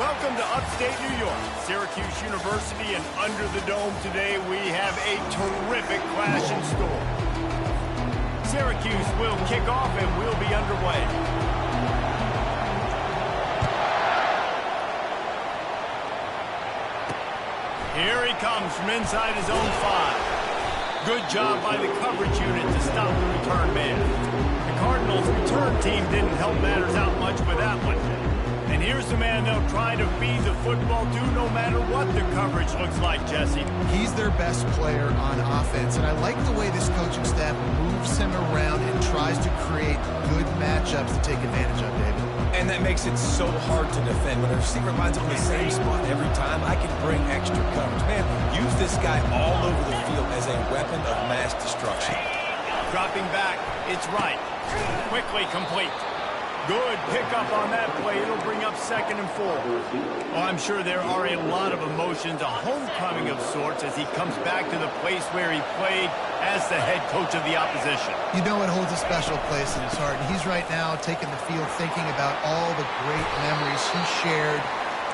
Welcome to upstate New York, Syracuse University, and under the dome today we have a terrific clash in store. Syracuse will kick off and we'll be underway. Here he comes from inside his own 5. Good job by the coverage unit to stop the return man. The Cardinals' return team didn't help matters out much with that one. And here's the man they'll try to feed the football to no matter what the coverage looks like, Jesse. He's their best player on offense, and I like the way this coaching staff moves him around and tries to create good matchups to take advantage of, David. And that makes it so hard to defend. When a receiver lines up in the same spot every time, I can bring extra coverage. Man, use this guy all over the field as a weapon of mass destruction. Dropping back, it's right. Quickly complete. Good pickup on that play. It'll bring up 2nd and 4. Oh, I'm sure there are a lot of emotions, a homecoming of sorts, as he comes back to the place where he played as the head coach of the opposition. You know it holds a special place in his heart, and he's right now taking the field thinking about all the great memories he shared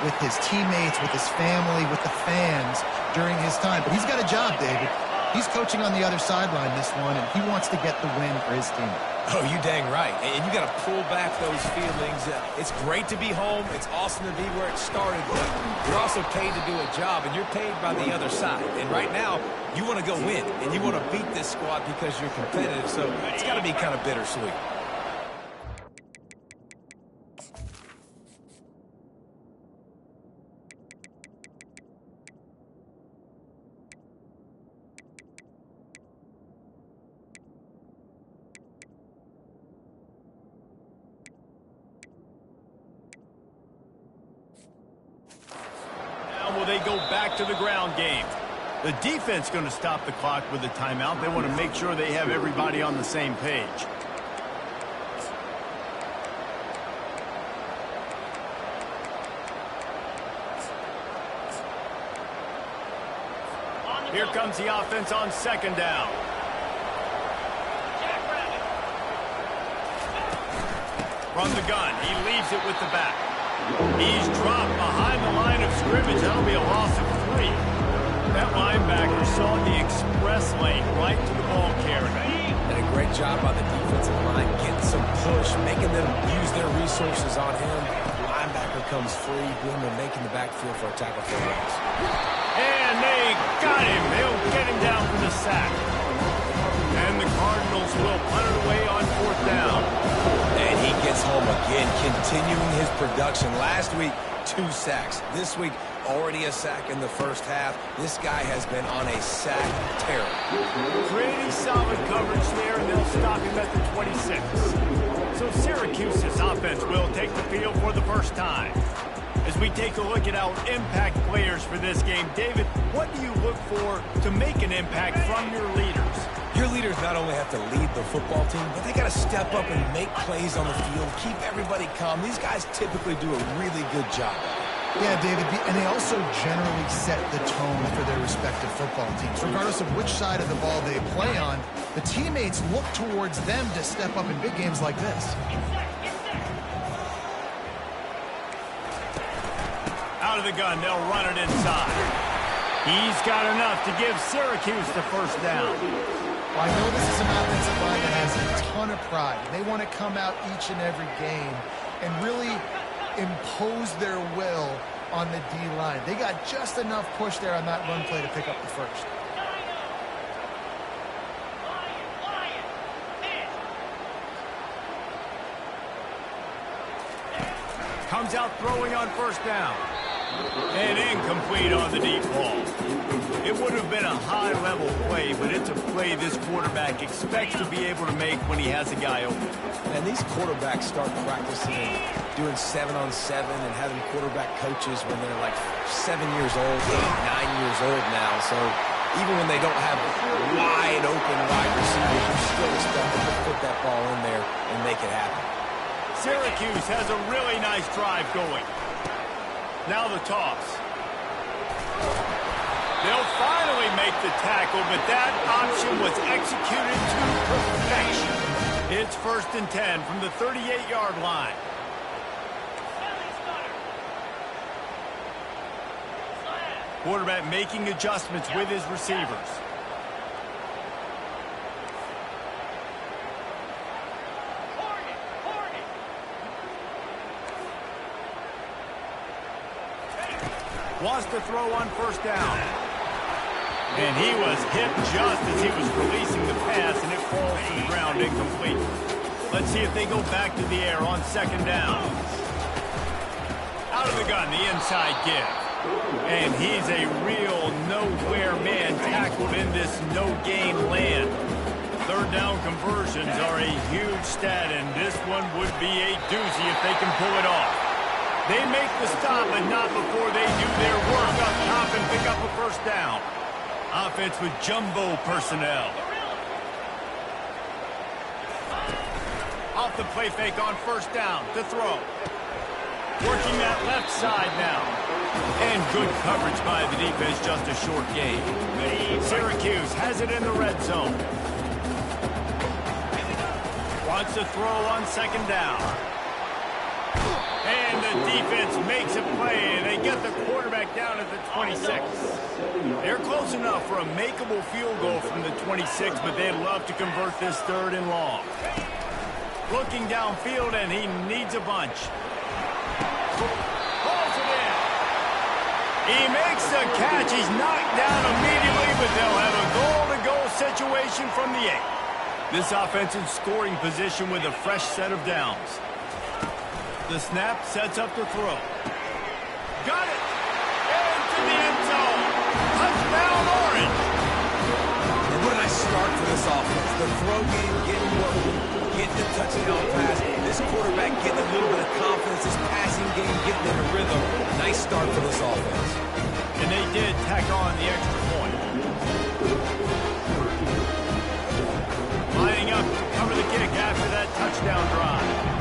with his teammates, with his family, with the fans during his time. But he's got a job, David. He's coaching on the other sideline this one, and he wants to get the win for his team. Oh, you dang right. And you got to pull back those feelings. It's great to be home. It's awesome to be where it started. But you're also paid to do a job, and you're paid by the other side. And right now, you want to go win, and you want to beat this squad because you're competitive. So it's got to be kind of bittersweet. Will they go back to the ground game? The defense going to stop the clock with a timeout. They want to make sure they have everybody on the same page. Here comes the offense on 2nd down. From the gun, he leaves it with the back. He's dropped behind the line of scrimmage. That'll be a loss of 3. That linebacker saw the express lane right to the ball carrier. And a great job by the defensive line getting some push, making them use their resources on him. The linebacker comes free, boom, and making the backfield for a tackle for loss. And they got him. They'll get him down for the sack. And the Cardinals will punt it away on 4th down. And he gets home again, continuing his production. Last week, 2 sacks. This week, already a sack in the first half. This guy has been on a sack tear. Pretty solid coverage there, and they'll stop him at the 26. So Syracuse's offense will take the field for the first time. As we take a look at our impact players for this game, David, what do you look for to make an impact from your leaders? Your leaders not only have to lead the football team, but they got to step up and make plays on the field, keep everybody calm. These guys typically do a really good job. Yeah, David, and they also generally set the tone for their respective football teams. Regardless of which side of the ball they play on, the teammates look towards them to step up in big games like this. Out of the gun, they'll run it inside. He's got enough to give Syracuse the 1st down. Well, I know this is an offensive line that has a ton of pride. They want to come out each and every game and really impose their will on the D-line. They got just enough push there on that run play to pick up the 1st. Comes out throwing on 1st down. And incomplete on the deep ball. It would have been a high-level play, but it's a play this quarterback expects to be able to make when he has a guy open. And these quarterbacks start practicing and doing 7-on-7 and having quarterback coaches when they're like 7 years old, 8, 9 years old now. So even when they don't have wide open wide receivers, you still expect them to put that ball in there and make it happen. Syracuse has a really nice drive going. Now the toss. They'll finally make the tackle, but that option was executed to perfection. It's 1st and 10 from the 38-yard line. Quarterback making adjustments with his receivers. Wants to throw on first down. And he was hit just as he was releasing the pass, and it falls to the ground incomplete. Let's see if they go back to the air on second down. Out of the gun, the inside give. And he's a real nowhere man tackled in this no-gain land. Third down conversions are a huge stat, and this one would be a doozy if they can pull it off. They make the stop, but not before they do their work up top and pick up a first down. Offense with jumbo personnel. Off the play fake on first down to throw. Working that left side now. And good coverage by the defense, just a short gain. Syracuse has it in the red zone. Wants to throw on second down. And the defense makes a play, and they get the quarterback down at the 26. They're close enough for a makeable field goal from the 26, but they'd love to convert this third and long. Looking downfield, and he needs a bunch. Pulls it in. He makes the catch. He's knocked down immediately, but they'll have a goal-to-goal situation from the 8. This offense in scoring position with a fresh set of downs. The snap sets up the throw. Got it! Into the end zone. Touchdown, Orange! And what a nice start for this offense. The throw game getting the touchdown pass. This quarterback getting a little bit of confidence. This passing game getting in a rhythm. Nice start for this offense. And they did tack on the extra point. Lining up to cover the kick after that touchdown drive.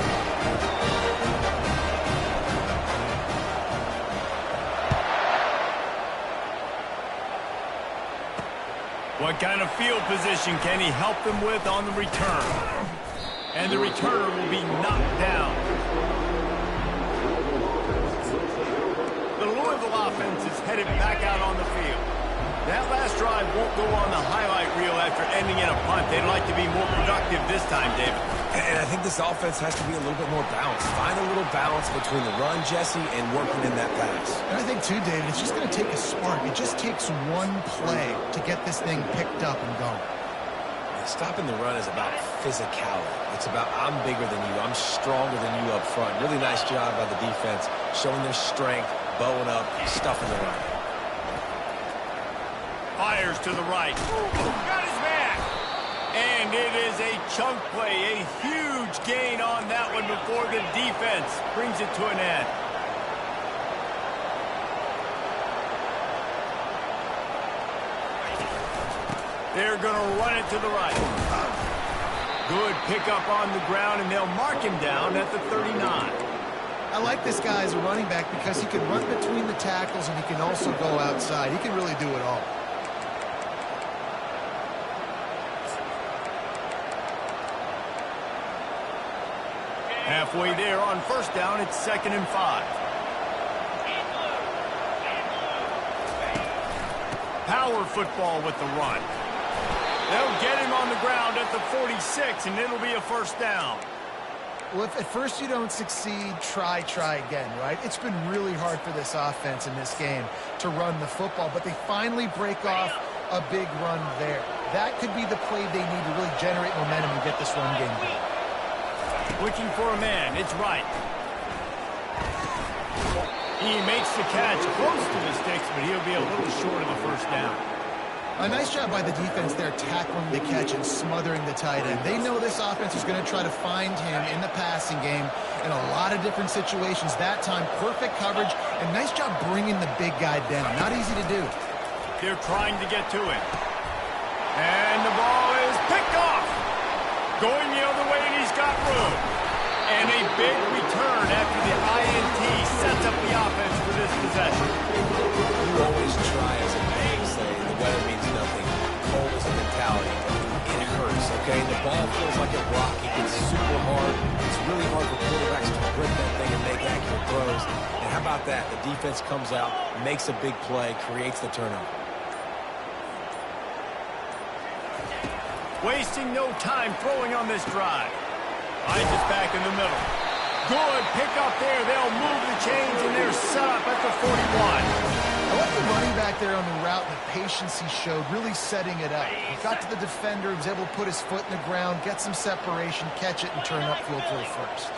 What kind of field position can he help them with on the return? And the returner will be knocked down. The Louisville offense is headed back out on the field. That last drive won't go on the highlight reel after ending in a punt. They'd like to be more productive this time, David. And I think this offense has to be a little bit more balanced. Find a little balance between the run, Jesse, and working in that pass. And I think, too, David, it's just going to take a spark. It just takes one play to get this thing picked up and going. Stopping the run is about physicality. It's about I'm bigger than you. I'm stronger than you up front. Really nice job by the defense, showing their strength, bowing up, stuffing the run. Fires to the right. Got his man. And it is a chunk play, a huge gain on that one before the defense brings it to an end. They're going to run it to the right. Good pickup on the ground, and they'll mark him down at the 39. I like this guy as a running back because he can run between the tackles and he can also go outside. He can really do it all. Halfway there on first down, it's 2nd and 5. Power football with the run. They'll get him on the ground at the 46, and it'll be a first down. Well, if at first you don't succeed, try again, right? It's been really hard for this offense in this game to run the football, but they finally break off a big run there. That could be the play they need to really generate momentum and get this run game going. Looking for a man. It's right. He makes the catch close to the sticks, but he'll be a little short of the first down. A nice job by the defense there tackling the catch and smothering the tight end. They know this offense is going to try to find him in the passing game in a lot of different situations. That time, perfect coverage, and nice job bringing the big guy down. Not easy to do. They're trying to get to him. And the ball is picked off. Going the other way, and he's got room. And a big return after the INT sets up the offense for this possession. You always try as a man to say the weather means nothing. Cold is a mentality. It hurts, okay? The ball feels like a rock. It gets super hard. It's really hard for quarterbacks to grip that thing and make accurate throws. And how about that? The defense comes out, makes a big play, creates the turnover. Wasting no time throwing on this drive. Hines is back in the middle. Good pick up there. They'll move the chains, and they're set up at the 41. I like the running back there on the route and the patience he showed, really setting it up. He got to the defender, he was able to put his foot in the ground, get some separation, catch it, and turn upfield for the first.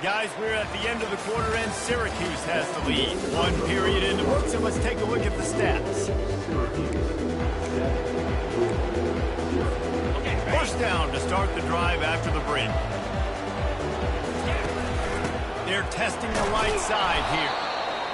Guys, we're at the end of the quarter, and Syracuse has the lead. One period in the books, and let's take a look at the stats. First down to start the drive after the break. They're testing the right side here.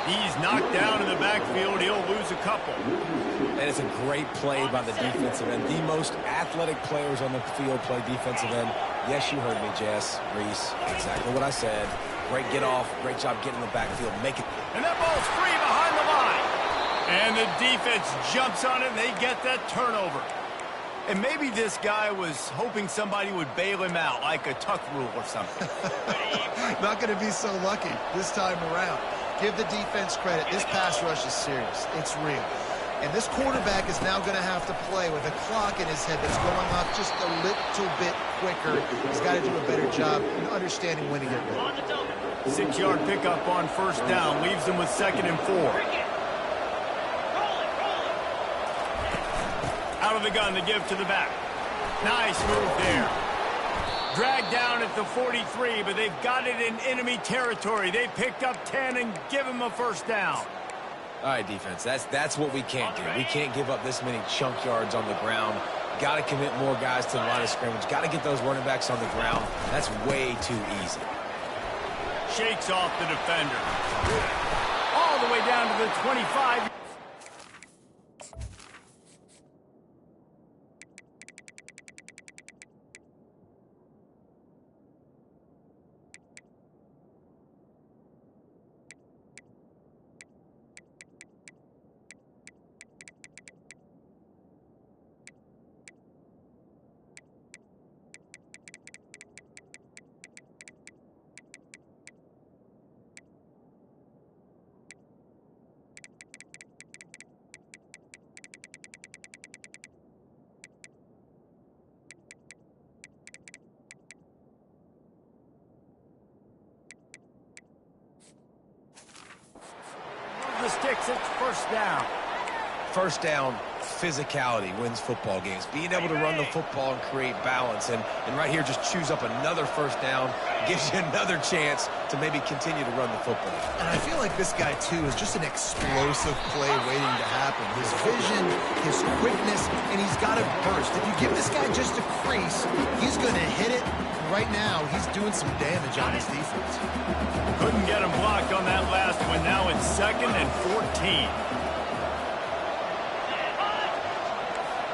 He's knocked down in the backfield. He'll lose a couple. And it's a great play by the defensive end. The most athletic players on the field play defensive end. Yes, you heard me, Jess, Reese. Exactly what I said. Great get off. Great job getting in the backfield. Make it. And that ball's free behind the line. And the defense jumps on it, and they get that turnover. And maybe this guy was hoping somebody would bail him out, like a tuck rule or something. Not going to be so lucky this time around. Give the defense credit. This pass rush is serious. It's real. And this quarterback is now going to have to play with a clock in his head that's going off just a little bit quicker. He's got to do a better job in understanding when to get ready. 6-yard pickup on first down. Leaves them with 2nd and 4. Out of the gun to give to the back. Nice move there. Dragged down at the 43, but they've got it in enemy territory. They picked up 10 and give him a first down. All right, defense, that's what we can't do. We can't give up this many chunk yards on the ground. Got to commit more guys to the line of scrimmage. Got to get those running backs on the ground. That's way too easy. Shakes off the defender. All the way down to the 25. The sticks, it's first down. First down, physicality wins football games. Being able to run the football and create balance. And right here, just choose up another first down. Gives you another chance to maybe continue to run the football. And I feel like this guy, too, is just an explosive play waiting to happen. His vision, his quickness, and he's got a burst. If you give this guy just a crease, he's going to hit it. Right now, he's doing some damage on his defense. Couldn't get him blocked on that last one. Now it's 2nd and 14.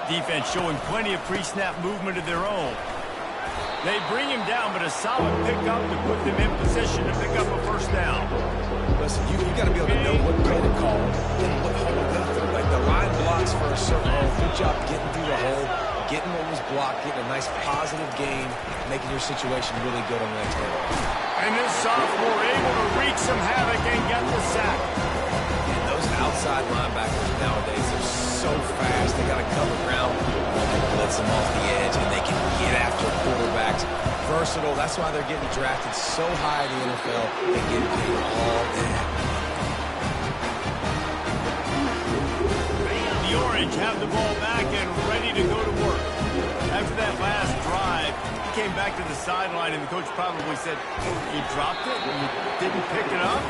Defense showing plenty of pre-snap movement of their own. They bring him down, but a solid pickup to put them in position to pick up a first down. Listen, you got to be able to know what play to call and what hole to go through. Like the line blocks for a certain hole. Good job getting through the hole, getting what was blocked, getting a nice positive gain, making your situation really good on the next play. And this sophomore able to wreak some havoc and get the sack. And those outside linebackers nowadays are so fast. They got to cover ground. They can blitz them off the edge, and they can get after quarterbacks. Versatile. That's why they're getting drafted so high in the NFL and getting paid all day. The Orange have the ball back and ready to go to work. After that last drive, he came back to the sideline, and the coach probably said, you dropped it and you didn't pick it up?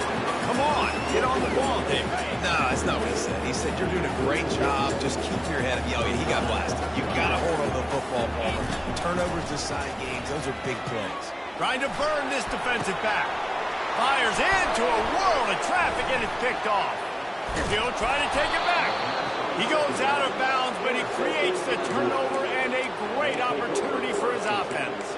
Come on, get on the ball, Dave. No, that's not what he said. He said, you're doing a great job. Just keep your head up. Yo, he got blasted. You got to hold on to the football, Palmer. Turnovers decide games. Those are big plays. Trying to burn this defensive back. Fires into a world of traffic, and it's picked off. Still trying to take it back. He goes out of bounds, but he creates the turnover and a great opportunity for his offense.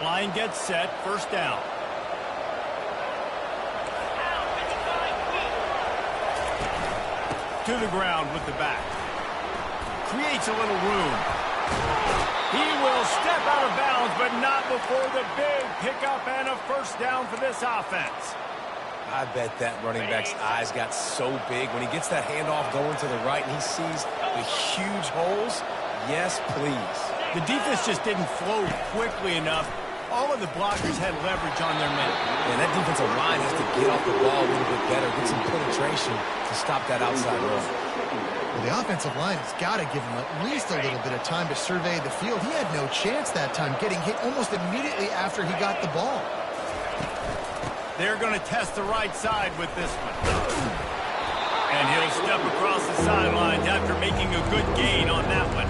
Line gets set, first down. to the ground with the back. Creates a little room. He will step out of bounds, but not before the big pickup and a first down for this offense. I bet that running back's eyes got so big when he gets that handoff going to the right and he sees the huge holes. Yes, please. The defense just didn't flow quickly enough. All of the blockers had leverage on their men. And that defensive line has to get off the ball a little bit better, get some penetration to stop that outside run. Well, the offensive line has got to give him at least a little bit of time to survey the field. He had no chance that time, getting hit almost immediately after he got the ball. They're going to test the right side with this one. And he'll step across the sidelines after making a good gain on that one.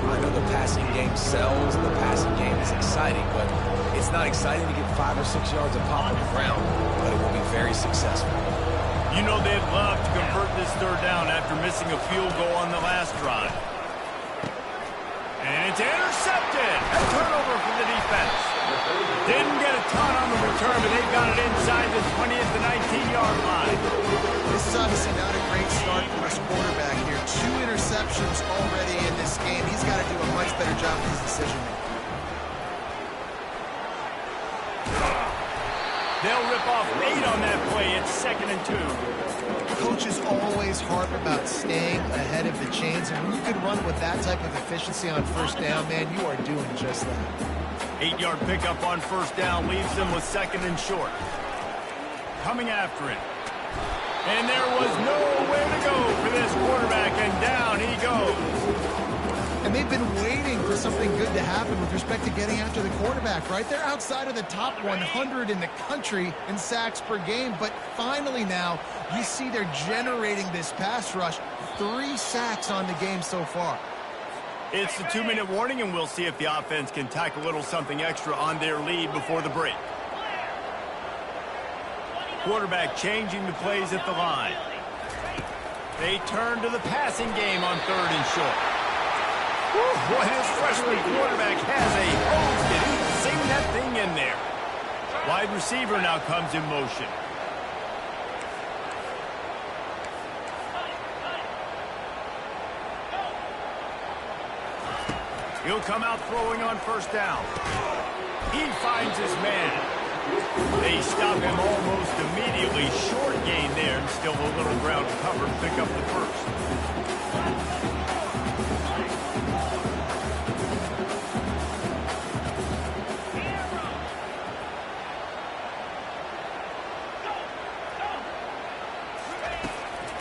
I know the passing game sells, and the passing game is exciting, but it's not exciting to get 5 or 6 yards of pop on the ground, but it will be very successful. You know they'd love to convert this third down after missing a field goal on the last drive. And it's intercepted. A turnover for the defense. Didn't get a ton on the return, but they got it inside the 20 at the 19-yard line. This is obviously not a great start for this quarterback here. 2 interceptions already in this game. He's got to do a much better job with his decision-making. They'll rip off 8 on that play. It's 2nd and 2. Coaches always harp about staying ahead of the chains, and when you can run with that type of efficiency on first down, man, you are doing just that. 8-yard pickup on first down leaves them with 2nd and short. Coming after it. And there was nowhere to go for this quarterback, and down he goes. And they've been waiting for something good to happen with respect to getting after the quarterback, right? They're outside of the top 100 in the country in sacks per game, but finally now you see they're generating this pass rush. 3 sacks on the game so far. It's the 2-minute warning, and we'll see if the offense can tack a little something extra on their lead before the break. Quarterback changing the plays at the line. They turn to the passing game on 3rd and short. Boy, this freshman quarterback has a hose. Did he sing that thing in there? Wide receiver now comes in motion. He'll come out throwing on first down. He finds his man. They stop him almost immediately. Short gain there, and still a little ground to cover to pick up the first.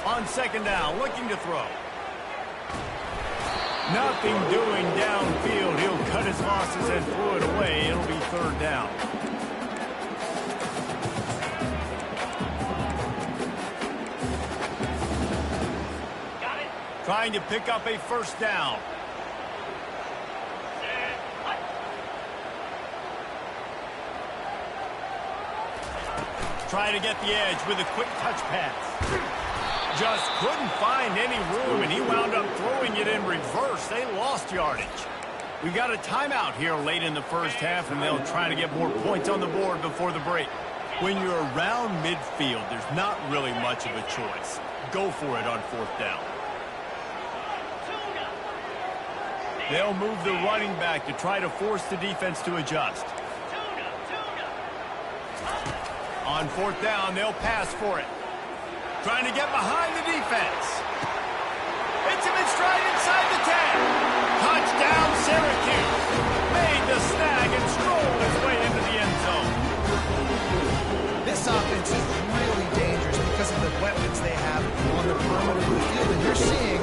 On 2nd down, looking to throw. Nothing doing downfield. He'll cut his losses and throw it away. It'll be 3rd down. Trying to pick up a first down. Trying to get the edge with a quick touch pass. Just couldn't find any room, and he wound up throwing it in reverse. They lost yardage. We got a timeout here late in the first half, and they'll try to get more points on the board before the break. When you're around midfield, there's not really much of a choice. Go for it on 4th down. They'll move the running back to try to force the defense to adjust. On 4th down, they'll pass for it. Trying to get behind the defense. Hits him in stride inside the 10. Touchdown, Syracuse. Made the snag and strolled his way into the end zone. This offense is really dangerous because of the weapons they have on the perimeter of the field. And you're seeing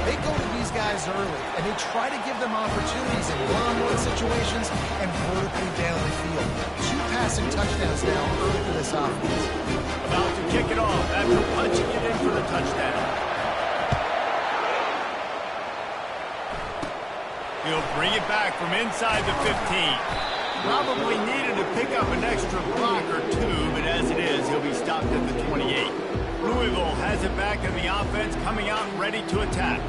they go to these guys early, and they try to give them opportunities in one-on-one situations and vertically down the field. 2 passing touchdowns now early for this offense. About to kick it off after punching it in for the touchdown. He'll bring it back from inside the 15. Probably needed to pick up an extra block or 2, but as it is, he'll be stopped at the 28. Louisville has it back in the offense, coming out ready to attack.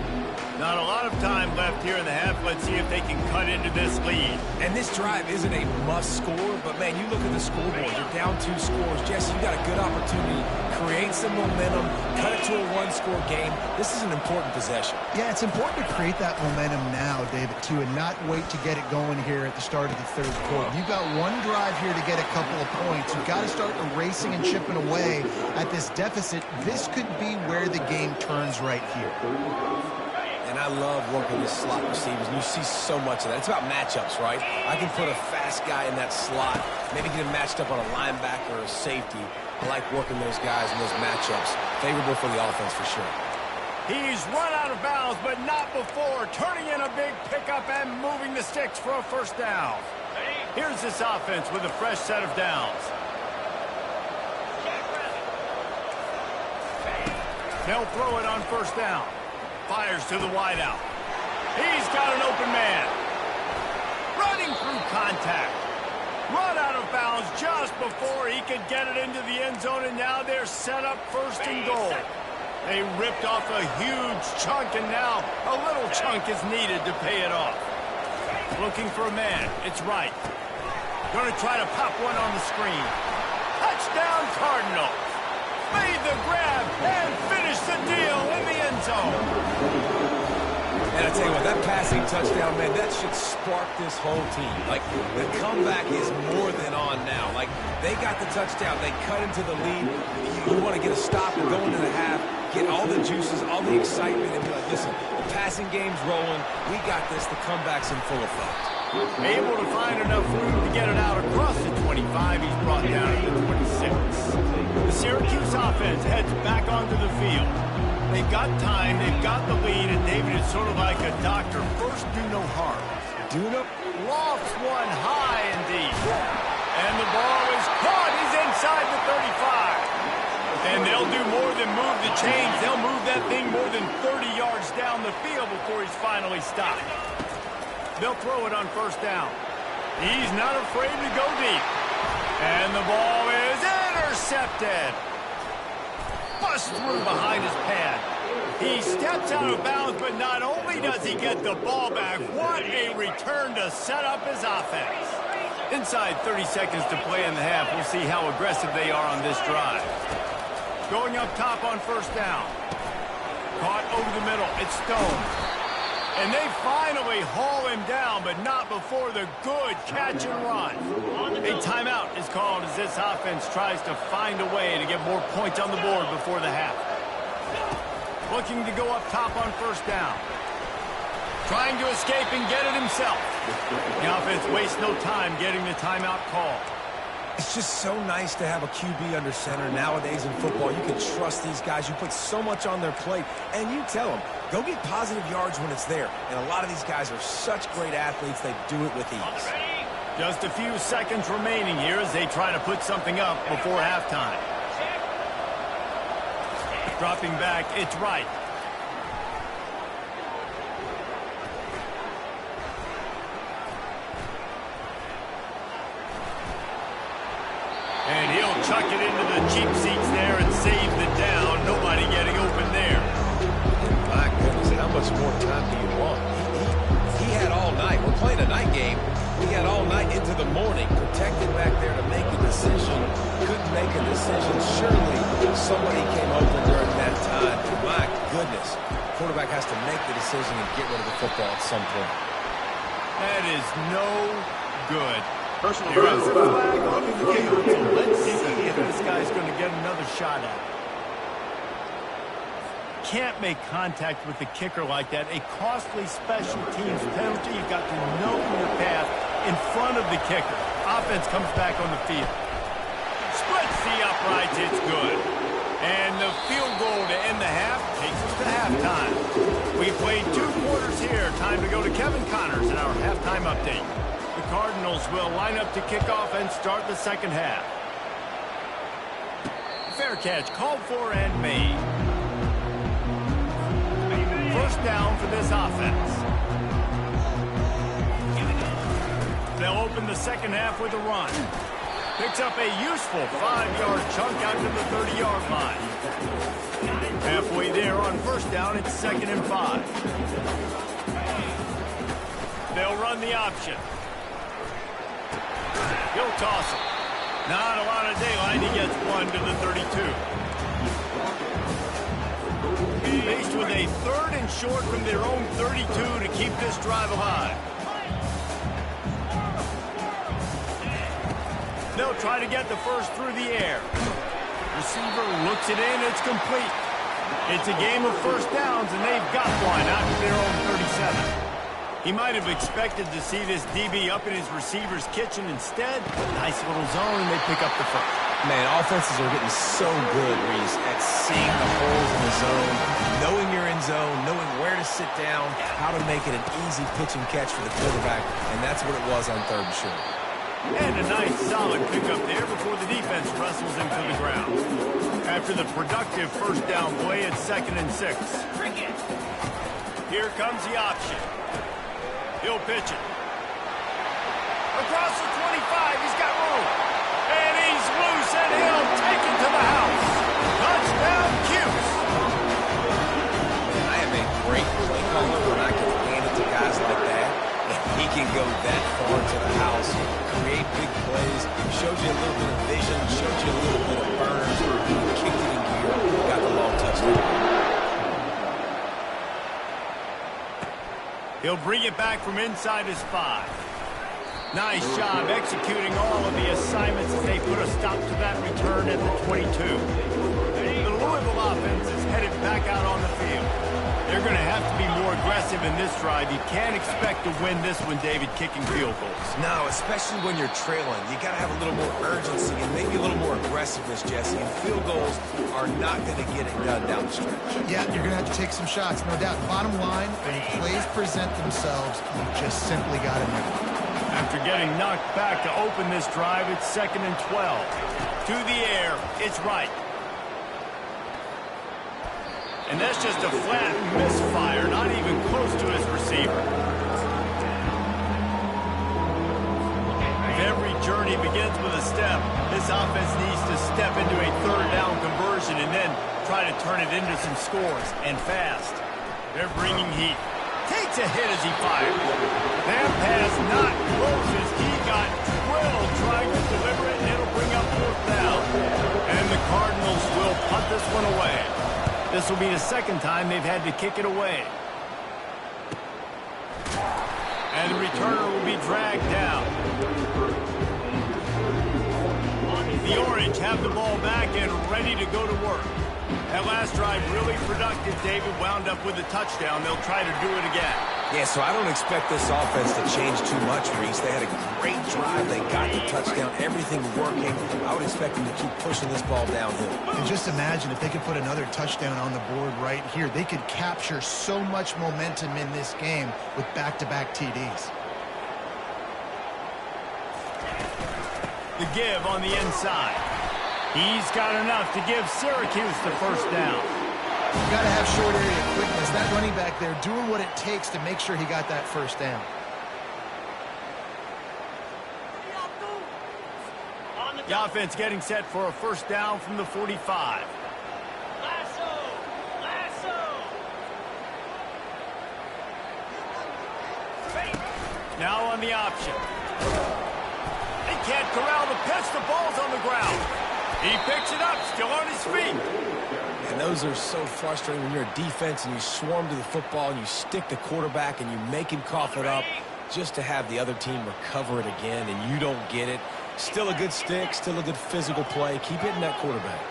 Not a lot of time left here in the half. Let's see if they can cut into this lead. And this drive isn't a must score, but man, you look at the scoreboard. You're down 2 scores. Jesse, you got a good opportunity. Create some momentum. Cut it to a 1-score game. This is an important possession. Yeah, it's important to create that momentum now, David, too, and not wait to get it going here at the start of the 3rd quarter. You've got one drive here to get a couple of points. You've got to start erasing and chipping away at this deficit. This could be where the game turns right here. And I love working the slot receivers, and you see so much of that. It's about matchups, right? I can put a fast guy in that slot, maybe get him matched up on a linebacker or a safety. I like working those guys in those matchups. Favorable for the offense for sure. He's run out of bounds, but not before. Turning in a big pickup and moving the sticks for a 1st down. Here's this offense with a fresh set of downs. They'll throw it on 1st down. Fires to the wideout. He's got an open man. Running through contact. Run out of bounds just before he could get it into the end zone, and now they're set up 1st and goal. They ripped off a huge chunk, and now a little chunk is needed to pay it off. Looking for a man. It's right. Going to try to pop one on the screen. Touchdown, Cardinals. Made the grab and finished the deal in the end zone. And I tell you what, that passing touchdown, man, that should spark this whole team. Like, the comeback is more than on now. Like, they got the touchdown. They cut into the lead. You want to get a stop and go into the half, get all the juices, all the excitement, and be like, listen, the passing game's rolling. We got this. The comeback's in full effect. Able to find enough room to get it out across the 25. He's brought down to the 26. The Syracuse offense heads back onto the field. They've got time, they've got the lead, and David is sort of like a doctor. First, do no harm. Do no... Lofts one high indeed. And the ball is caught. He's inside the 35. And they'll do more than move the chains. They'll move that thing more than 30 yards down the field before he's finally stopped. They'll throw it on 1st down. He's not afraid to go deep. And the ball is intercepted. Bust through behind his pad. He steps out of bounds, but not only does he get the ball back, what a return to set up his offense. Inside 30 seconds to play in the half. We'll see how aggressive they are on this drive. Going up top on 1st down. Caught over the middle. It's Stone. And they finally haul him down, but not before the good catch and run. A timeout is called as this offense tries to find a way to get more points on the board before the half. Looking to go up top on 1st down. Trying to escape and get it himself. The offense wastes no time getting the timeout call. It's just so nice to have a QB under center nowadays in football. You can trust these guys. You put so much on their plate, and you tell them, go get positive yards when it's there. And a lot of these guys are such great athletes, they do it with ease. Just a few seconds remaining here as they try to put something up before halftime. Dropping back, it's right. And he'll chuck it into the cheap seats there and save the down. Nobody getting open there. My goodness, how much more time do you want? He had all night. We're playing a night game. He had all night into the morning, protected back there to make a decision. Couldn't make a decision. Surely somebody came open during that time. My goodness. Quarterback has to make the decision and get rid of the football at some point. That is no good. Personal There foul. is a flag on the field, so let's see if this guy's going to get another shot at it. Can't make contact with the kicker like that. A costly special teams penalty. You've got to know your path in front of the kicker. Offense comes back on the field. Splits the uprights. It's good. And the field goal to end the half takes us to halftime. We played 2 quarters here. Time to go to Kevin Connors in our halftime update. The Cardinals will line up to kick off and start the second half. Fair catch called for and made. 1st down for this offense. They'll open the second half with a run. Picks up a useful 5-yard chunk out to the 30-yard line. Halfway there on 1st down, it's 2nd and 5. run the option. He'll toss it. Not a lot of daylight. He gets one to the 32. Faced with a 3rd and short from their own 32 to keep this drive alive. They'll try to get the first through the air. Receiver looks it in. It's complete. It's a game of first downs, and they've got one out to their own 37. He might have expected to see this DB up in his receiver's kitchen. Instead, nice little zone, and they pick up the first. Man, offenses are getting so good, Reese, at seeing the holes in the zone, knowing you're in zone, knowing where to sit down, how to make it an easy pitch and catch for the quarterback, and that's what it was on 3rd and short. And a nice, solid pickup there before the defense wrestles him to the ground. After the productive first down play, it's 2nd and 6. Here comes the option. He'll pitch it. Across the 25, he's got room. And he's loose, and he'll take it to the house. Touchdown, Cuse. I am a great play caller when I can hand it to guys like that. And he can go that far to the house, create big plays, shows you a little bit of vision, shows you a little bit of burns, kicked it in gear, got the long touchdown. He'll bring it back from inside his 5. Nice job executing all of the assignments as they put a stop to that return at the 22. The Louisville offense is headed back out on the field. They're going to have to be more aggressive in this drive. You can't expect to win this one, David, kicking field goals. No, especially when you're trailing. You got to have a little more urgency and maybe a little more aggressiveness, Jesse. And field goals are not going to get it done down the stretch. Yeah, you're going to have to take some shots, no doubt. Bottom line, when plays present themselves, you just simply got to make it. After getting knocked back to open this drive, it's 2nd and 12. To the air, it's right. And that's just a flat misfire, not even close to his receiver. If every journey begins with a step, this offense needs to step into a 3rd down conversion and then try to turn it into some scores, and fast. They're bringing heat. Takes a hit as he fires. That pass not close as he got drilled trying to deliver it, and it'll bring up 4th down. And the Cardinals will punt this one away. This will be the 2nd time they've had to kick it away. And the returner will be dragged down. The Orange have the ball back and ready to go to work. That last drive really productive, David, wound up with a touchdown. They'll try to do it again. Yeah, so I don't expect this offense to change too much, Reese. They had a great drive. They got the touchdown. Everything working. I would expect them to keep pushing this ball downhill. And just imagine if they could put another touchdown on the board right here. They could capture so much momentum in this game with back-to-back TDs. The give on the inside. He's got enough to give Syracuse the first down. You've got to have short area quickness. That running back there doing what it takes to make sure he got that first down. The offense getting set for a first down from the 45. Now on the option. They can't corral the pitch. The ball's on the ground. He picks it up, still on his feet. And those are so frustrating when you're a defense and you swarm to the football and you stick the quarterback and you make him cough it up just to have the other team recover it again and you don't get it. Still a good stick, still a good physical play. Keep hitting that quarterback.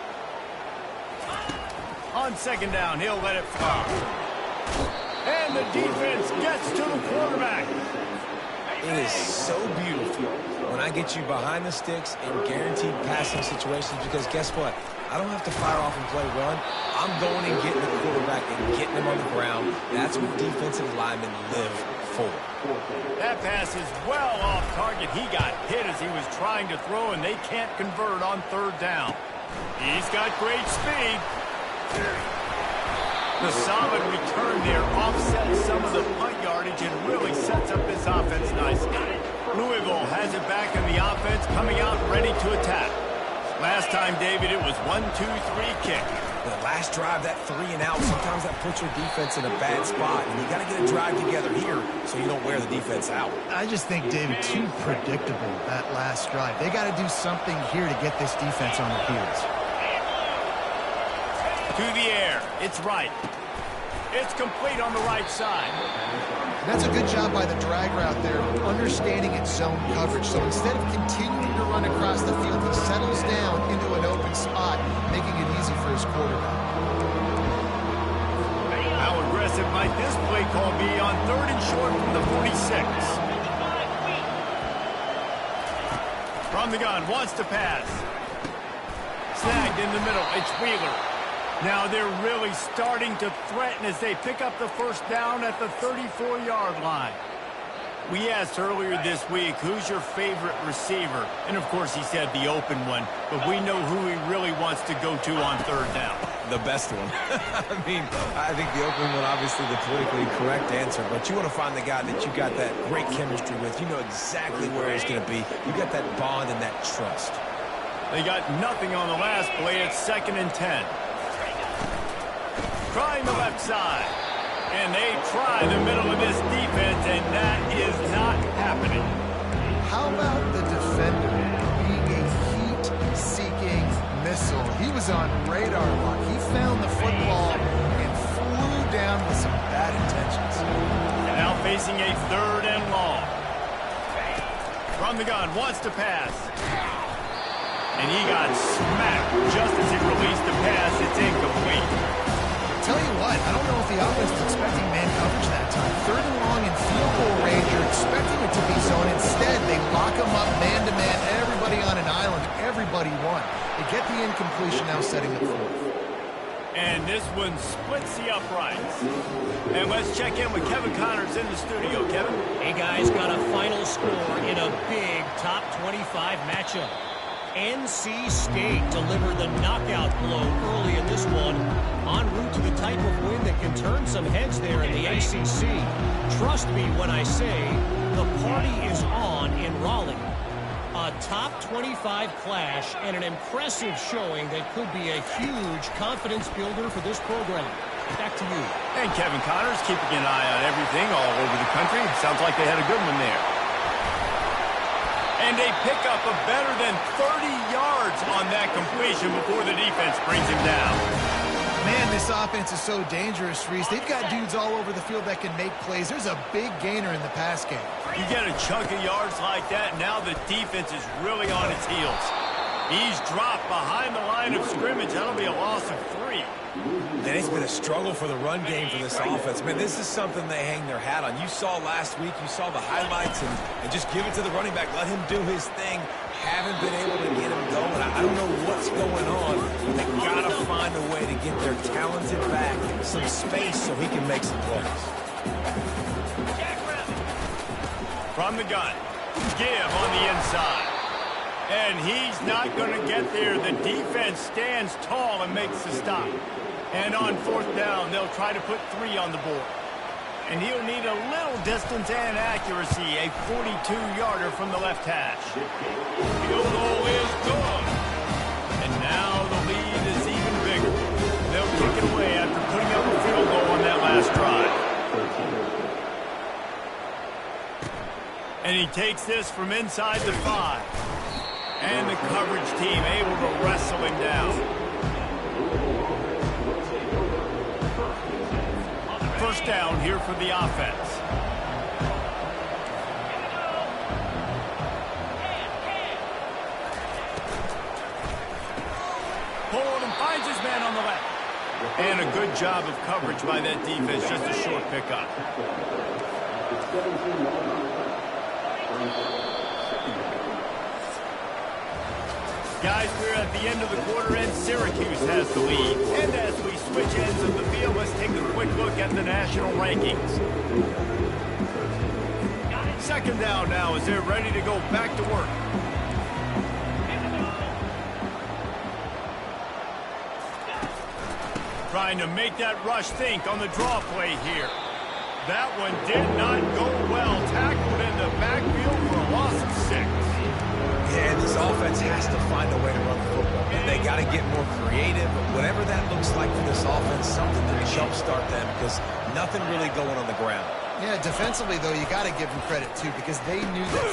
On 2nd down, he'll let it fly. And the defense gets to the quarterback. It is so beautiful when I get you behind the sticks in guaranteed passing situations because guess what? I don't have to fire off and play run. I'm going and getting the quarterback and getting him on the ground. That's what defensive linemen live for. That pass is well off target. He got hit as he was trying to throw, and they can't convert on 3rd down. He's got great speed. The solid return there offsets some of the punt yardage and really sets up this offense nicely. Louisville has it back in the offense, coming out ready to attack. Last time, David, it was 1-2-3 kick. The last drive, that 3 and out, sometimes that puts your defense in a bad spot. And you got to get a drive together here so you don't wear the defense out. I just think, David, too predictable, that last drive. They got to do something here to get this defense on their heels. To the air. It's right. It's complete on the right side. And that's a good job by the drag route there, understanding its zone coverage. So instead of continuing to run across the field, he settles down into an open spot, making it easy for his quarterback. How aggressive might this play call be on 3rd and short from the 46? From the gun, wants to pass. Snagged in the middle, it's Wheeler. Now they're really starting to threaten as they pick up the first down at the 34-yard line. We asked earlier this week, who's your favorite receiver? And, of course, he said the open one. But we know who he really wants to go to on 3rd down. The best one. I think the open one, obviously the politically correct answer. But you want to find the guy that you got that great chemistry with. You know exactly where he's going to be. You got that bond and that trust. They got nothing on the last play. It's 2nd and 10. Trying the left side. And they try the middle of this defense, and that is not happening. How about the defender being a heat-seeking missile? He was on radar lock. He found the football and flew down with some bad intentions. Now facing a 3rd and long. From the gun, wants to pass. And he got smacked just as he released the pass. It's incomplete. Tell you what, I don't know if the offense was expecting man coverage that time. 3rd and long in field goal range, you're expecting it to be zone. Instead, they lock them up man-to-man, everybody on an island, everybody won. They get the incompletion, now setting the 4th. And this one splits the uprights. And let's check in with Kevin Connors in the studio. Kevin? Hey, guys, got a final score in a big top 25 matchup. NC State delivered the knockout blow early in this one, en route to the type of win that can turn some heads there in the ACC. Trust me when I say the party is on in Raleigh. A top 25 clash and an impressive showing that could be a huge confidence builder for this program. Back to you. And Kevin Connors keeping an eye on everything all over the country. Sounds like they had a good one there. And they pick up a better than 30 yards on that completion before the defense brings him down. Man, this offense is so dangerous, Reese. They've got dudes all over the field that can make plays. There's a big gainer in the pass game. You get a chunk of yards like that, now the defense is really on its heels. He's dropped behind the line of scrimmage. That'll be a loss of 3. And it's been a struggle for the run game for this offense. Man, this is something they hang their hat on. You saw last week, you saw the highlights, and just give it to the running back. Let him do his thing. Haven't been able to get him going. I don't know what's going on, but they got to find a way to get their talented back some space so he can make some plays. From the gun, give on the inside. And he's not going to get there. The defense stands tall and makes the stop. And on 4th down, they'll try to put 3 on the board. And he'll need a little distance and accuracy, a 42-yarder from the left hash. Field goal is good. And now the lead is even bigger. They'll kick it away after putting up a field goal on that last drive. And he takes this from inside the 5. And the coverage team able to wrestle him down. First down here for the offense. Pulled and finds his man on the left. And a good job of coverage by that defense, just a short pickup. Guys, we're at the end of the quarter, and Syracuse has the lead. And as we switch ends of the field, let's take a quick look at the national rankings. 2nd down now as they're ready to go back to work. Trying to make that rush think on the draw play here. That one did not go well. Tackled in the backfield for a loss of 6. Yeah, this This offense has to find a way to run the football. They got to get more creative. Whatever that looks like for this offense, something to jumpstart them because nothing really going on the ground. Yeah, defensively, though, you got to give them credit, too, because they knew this.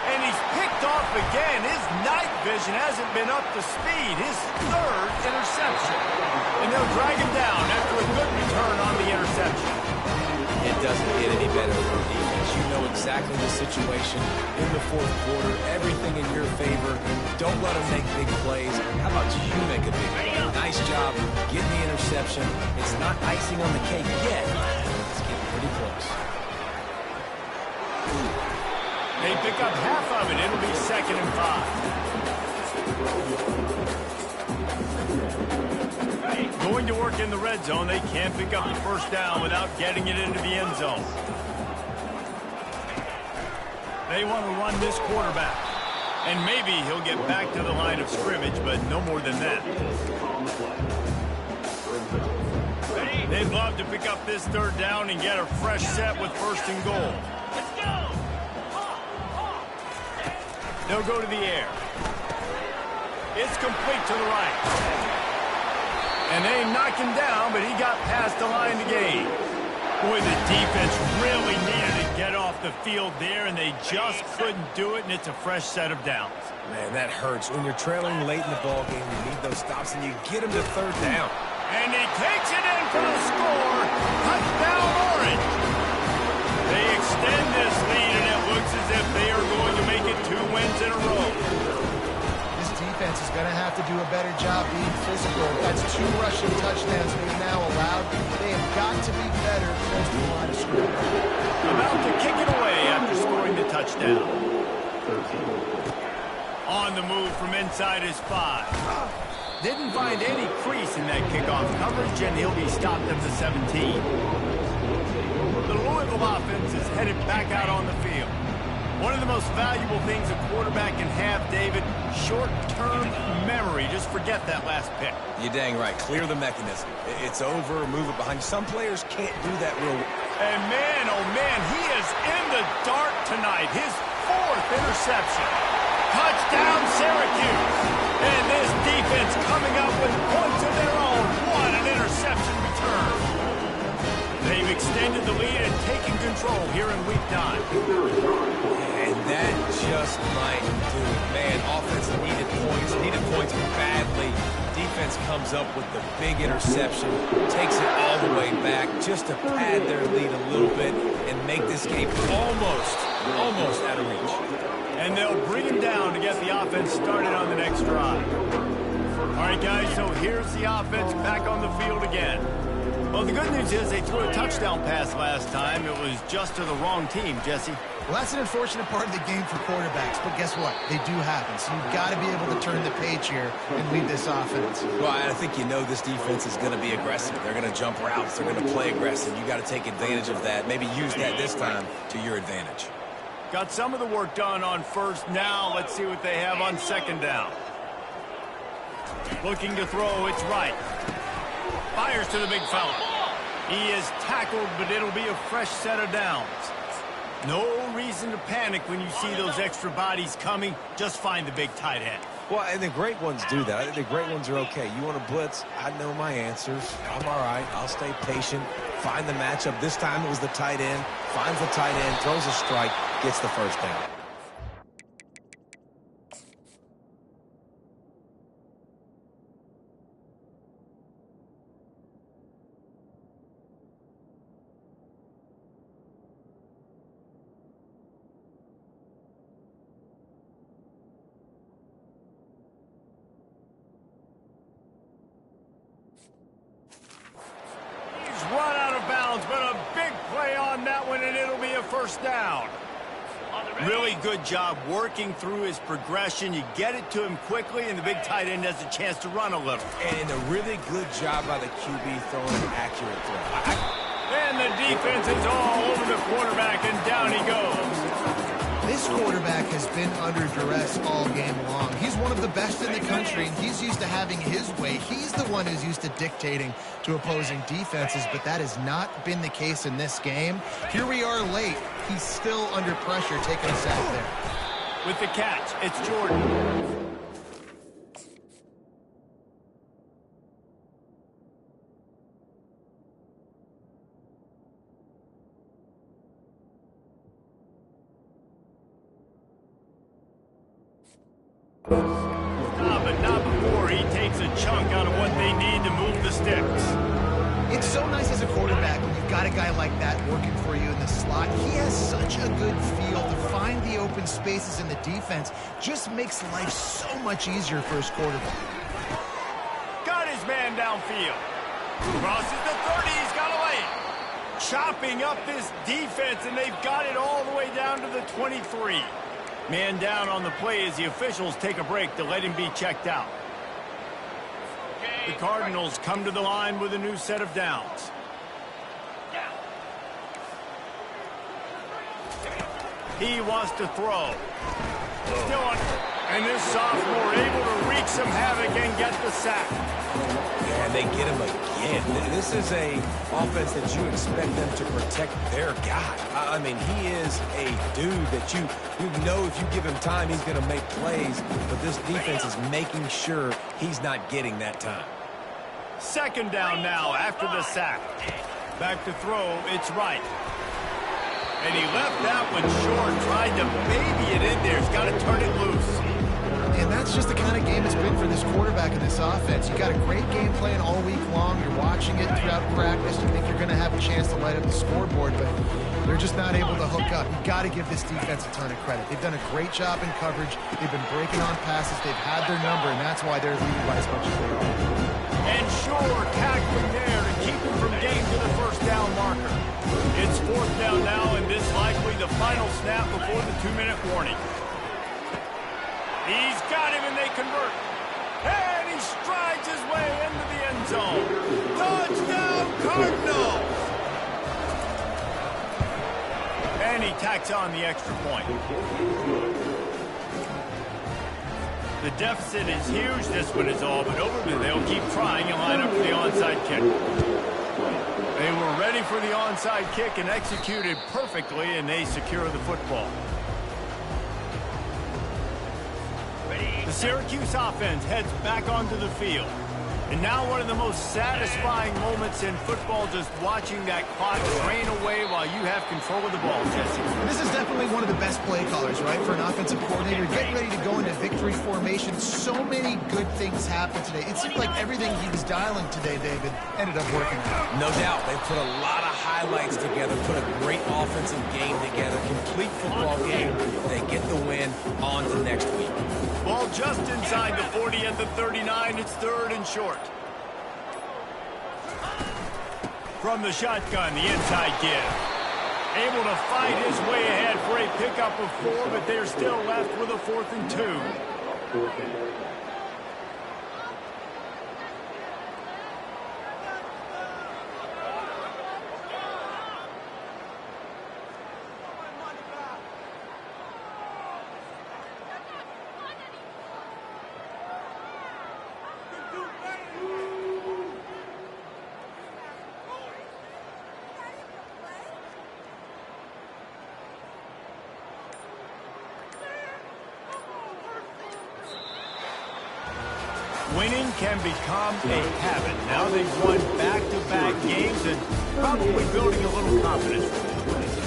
And he's picked off again. His night vision hasn't been up to speed. His third interception. And they'll drag him down after a good return on the interception. It doesn't get any better for defense. You know exactly the situation in the fourth quarter. Everything in your favor. Don't let them make big plays. How about you make a big play? Nice job getting the interception. It's not icing on the cake yet. It's getting pretty close. They pick up half of it. It'll be 2nd and 5. Going to work in the red zone. They can't pick up the first down without getting it into the end zone. They want to run this quarterback. And maybe he'll get back to the line of scrimmage, but no more than that. They'd love to pick up this 3rd down and get a fresh set with 1st and goal. Let's go! They'll go to the air. It's complete to the right. And they knock him down, but he got past the line to gain. Boy, the defense really needed to get off the field there, and they just couldn't do it, and it's a fresh set of downs. Man, that hurts. When you're trailing late in the ball game, you need those stops, and you get them to 3rd down. And he takes it in for the score. Touchdown, Orange. They extend this lead, and it looks as if they are going to make it 2 wins in a row. This defense is going to have to do a better job being physical. That's 2 rushing touchdowns they've now allowed. They have got to be better close to the line of scrimmage. About to kick it away after scoring the touchdown. On the move from inside his 5. Didn't find any crease in that kickoff coverage, and he'll be stopped at the 17. The Louisville offense is headed back out on the field. One of the most valuable things a quarterback can have, David, short-term memory. Just forget that last pick. You're dang right. Clear the mechanism. It's over, move it behind you. Some players can't do that real well. And man, oh man, he is in the dark tonight. His 4th interception. Touchdown, Syracuse. And this defense coming up with points of their own. What an interception return. They've extended the lead and taken control here in week 9. And that just might do it. Man, offense needed points badly. Defense comes up with the big interception, takes it all the way back just to pad their lead a little bit and make this game almost out of reach. And they'll bring him down to get the offense started on the next drive. All right, guys, so here's the offense back on the field again. Well, the good news is they threw a touchdown pass last time. It was just to the wrong team, Jesse. Well, that's an unfortunate part of the game for quarterbacks, but guess what? They do happen, so you've got to be able to turn the page here and lead this offense. Well, I think you know this defense is going to be aggressive. They're going to jump routes. They're going to play aggressive. You got to take advantage of that. Maybe use that this time to your advantage. Got some of the work done on 1st. Now let's see what they have on 2nd down. Looking to throw, it's right. Fires to the big fella. He is tackled, but it'll be a fresh set of downs. No reason to panic when you see those extra bodies coming. Just find the big tight end. Well, and the great ones do that. I think the great ones are okay. You want to blitz? I know my answers. I'm all right. I'll stay patient. Find the matchup. This time it was the tight end. Finds the tight end, throws a strike, gets the 1st down. Run out of bounds, but a big play on that one, and it'll be a 1st down. Really good job working through his progression. You get it to him quickly, and the big tight end has a chance to run a little. And a really good job by the QB throwing an accurate throw. And the defense is all over the quarterback, and down he goes. This quarterback has been under duress all game long. He's one of the best in the country, and he's used to having his way. He's the one who's used to dictating to opposing defenses, but that has not been the case in this game. Here we are late. He's still under pressure, taking a sack there. With the catch, it's Jordan. But not before he takes a chunk out of what they need to move the sticks. It's so nice as a quarterback when you've got a guy like that working for you in the slot. He has such a good feel to find the open spaces in the defense. Just makes life so much easier for his quarterback. Got his man downfield. Crosses the 30, he's got a lane. Chopping up this defense, and they've got it all the way down to the 23. Man down on the play as the officials take a break to let him be checked out. The Cardinals come to the line with a new set of downs. He wants to throw. Still on, and this sophomore able to wreak some havoc and get the sack. Yeah, and they get him again. This is a offense that you expect them to protect their guy. I mean, he is a dude that you know if you give him time, he's going to make plays. But this defense is making sure he's not getting that time. Second down now after the sack. Back to throw, it's right. And he left that one short, tried to baby it in there. He's got to turn it loose. And that's just the kind of game it's been for this quarterback in this offense. You got a great game plan all week long. You're watching it throughout practice. You think you're going to have a chance to light up the scoreboard, but they're just not able to hook up. You got to give this defense a ton of credit. They've done a great job in coverage. They've been breaking on passes. They've had their number, and that's why they're leading by as much as they are. And Shore tackling there to keep him from getting to the first down marker. It's fourth down now, and this likely the final snap before the 2-minute warning. He's got him, and they convert. And he strides his way into the end zone. Touchdown, Cardinals! And he tacks on the extra point. The deficit is huge. This one is all but over, but they'll keep trying and line up for the onside kick. They were ready for the onside kick and executed perfectly, and they secure the football. The Syracuse offense heads back onto the field. And now one of the most satisfying moments in football, just watching that clock drain away while you have control of the ball, Jesse. This is definitely one of the best play callers, right, for an offensive coordinator. Get ready to go into victory formation. So many good things happened today. It seemed like everything he was dialing today, David, ended up working out. No doubt. They put a lot of highlights together, put a great offensive game together, complete football game. They get the win on to next week. Ball just inside the 40 at the 39. It's third and short. From the shotgun, the inside give. Able to fight his way ahead for a pickup of 4, but they're still left with a 4th and 2. Winning can become a habit. Now they've won back-to-back games and probably building a little confidence.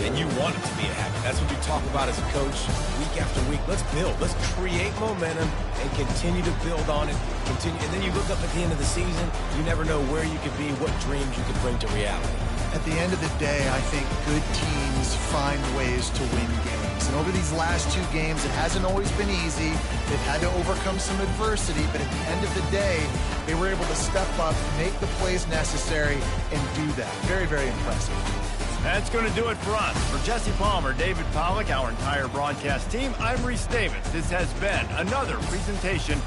And you want it to be a habit. That's what you talk about as a coach week after week. Let's build. Let's create momentum and continue to build on it. Continue, and then you look up at the end of the season, you never know where you could be, what dreams you could bring to reality. At the end of the day, I think good teams find ways to win games. And over these last 2 games, it hasn't always been easy. They've had to overcome some adversity, but at the end of the day, they were able to step up, make the plays necessary, and do that. Very, very impressive. That's going to do it for us. For Jesse Palmer, David Pollack, our entire broadcast team, I'm Reese Davis. This has been another presentation